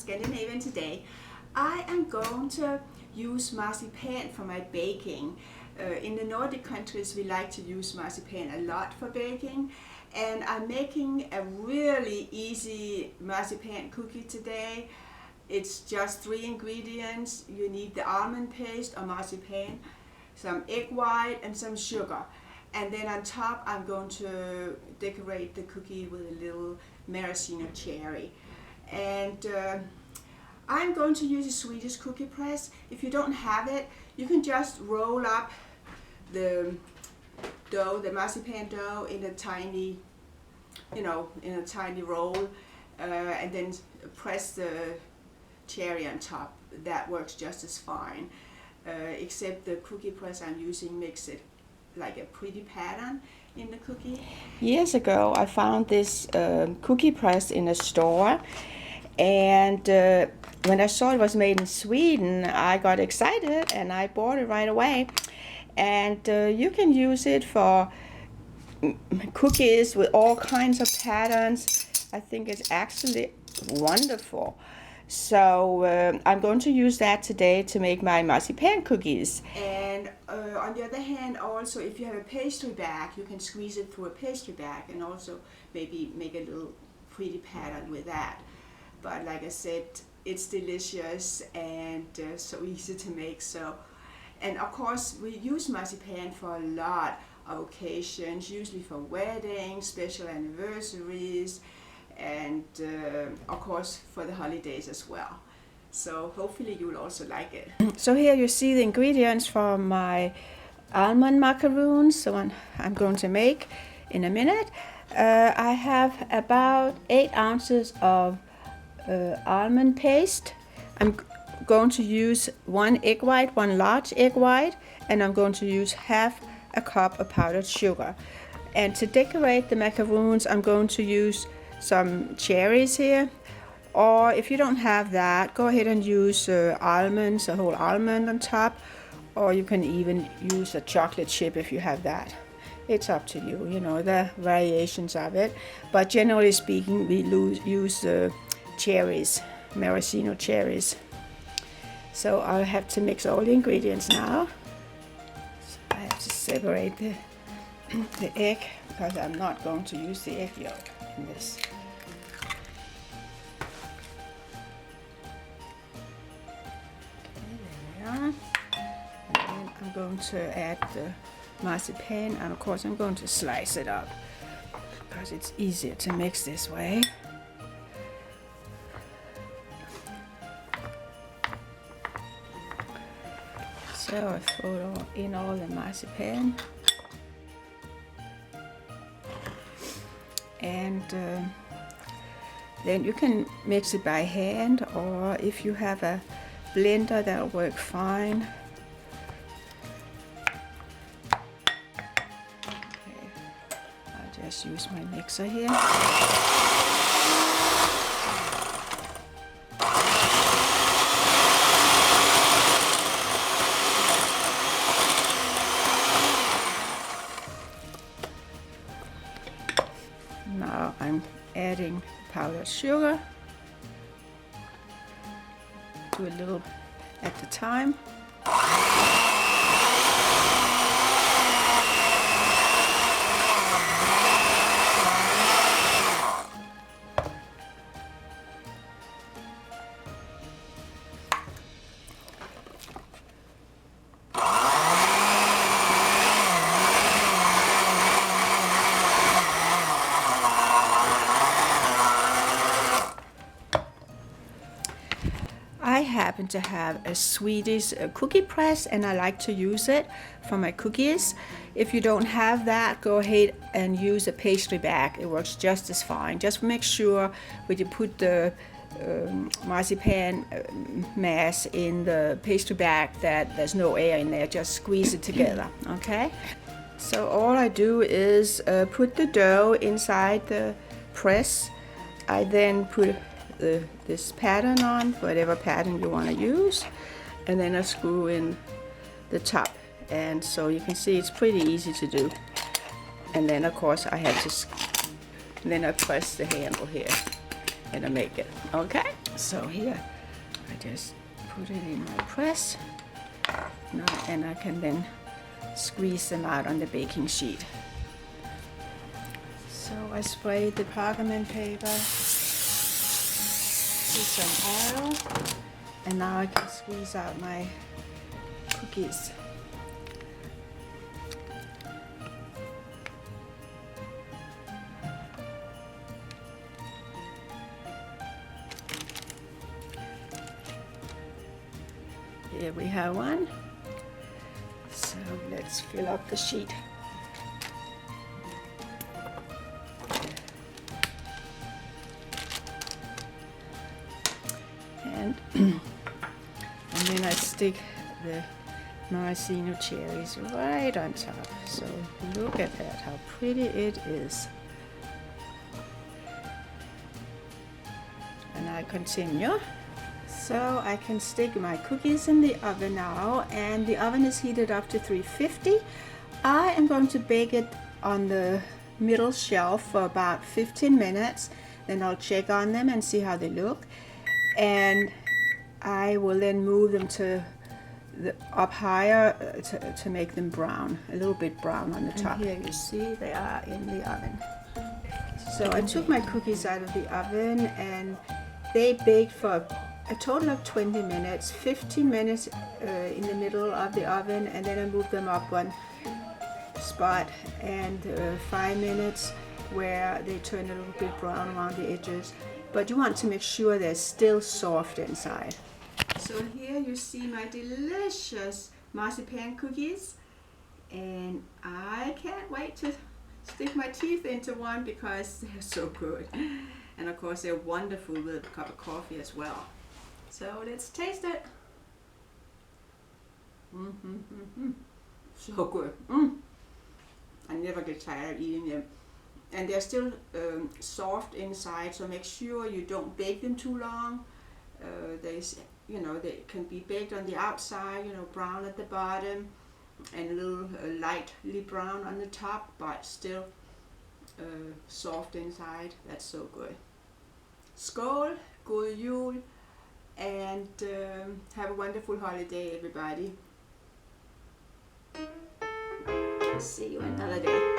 Scandinavian today. I am going to use marzipan for my baking. In the Nordic countries we like to use marzipan a lot for baking, and I'm making a really easy marzipan cookie today. It's just 3 ingredients. You need the almond paste or marzipan, some egg white and some sugar. And then on top I'm going to decorate the cookie with a little maraschino cherry. And I'm going to use a Swedish cookie press. If you don't have it, you can just roll up the dough, the marzipan dough, in a tiny, in a tiny roll, and then press the cherry on top. That works just as fine, except the cookie press I'm using makes it like a pretty pattern in the cookie. Years ago I found this cookie press in a store, and when I saw it was made in Sweden, I got excited and I bought it right away. And you can use it for cookies with all kinds of patterns. I think it's actually wonderful. So I'm going to use that today to make my marzipan cookies. And on the other hand, also if you have a pastry bag, you can squeeze it through a pastry bag and also maybe make a little pretty pattern with that. But like I said, it's delicious and so easy to make. And of course we use marzipan for a lot of occasions, usually for weddings, special anniversaries, and of course for the holidays as well. So hopefully you will also like it. So here you see the ingredients for my almond macaroons, the one I'm going to make in a minute. I have about 8 ounces of almond paste. I'm going to use 1 egg white, 1 large egg white, and I'm going to use half a cup of powdered sugar. And to decorate the macaroons, I'm going to use some cherries here, or if you don't have that, go ahead and use almonds, a whole almond on top, or you can even use a chocolate chip if you have that. It's up to you, the variations of it, but generally speaking we use cherries, maraschino cherries. So I'll have to mix all the ingredients now. So I have to separate the egg because I'm not going to use the egg yolk in this. Okay, there we are. And then I'm going to add the marzipan, and of course I'm going to slice it up because it's easier to mix this way. So I throw in all the marzipan, and then you can mix it by hand, or if you have a blender that'll work fine. Okay, I'll just use my mixer here. Now I'm adding powdered sugar, do a little at the time. I happen to have a Swedish cookie press, and I like to use it for my cookies. If you don't have that, go ahead and use a pastry bag. It works just as fine. Just make sure when you put the marzipan mass in the pastry bag that there's no air in there. Just squeeze it together, okay? So all I do is put the dough inside the press. I then put this pattern on, whatever pattern you want to use, and then I screw in the top, and so you can see it's pretty easy to do. And then of course I have to, then I press the handle here and I make it, okay? So here I just put it in my press, and I can then squeeze them out on the baking sheet. So I sprayed the parchment paper with some oil, and now I can squeeze out my cookies. Here we have one. So let's fill up the sheet. And then I stick the maraschino cherries right on top. So look at that, how pretty it is. And I continue. So I can stick my cookies in the oven now, and the oven is heated up to 350. I am going to bake it on the middle shelf for about 15 minutes. Then I'll check on them and see how they look. And I will then move them to up higher to make them brown, a little bit brown on the top. And here you see they are in the oven. So I took my cookies out of the oven, and they baked for a total of 20 minutes, 15 minutes in the middle of the oven, and then I moved them up one spot, and 5 minutes where they turn a little bit brown around the edges. But you want to make sure they're still soft inside. So here you see my delicious marzipan cookies, and I can't wait to stick my teeth into one because they're so good. And of course they're wonderful with a cup of coffee as well. So let's taste it. So good. I never get tired of eating them. And they're still soft inside, so make sure you don't bake them too long. They can be baked on the outside, brown at the bottom, and a little lightly brown on the top, but still soft inside. That's so good. Skål, god jul, and have a wonderful holiday, everybody. See you another day.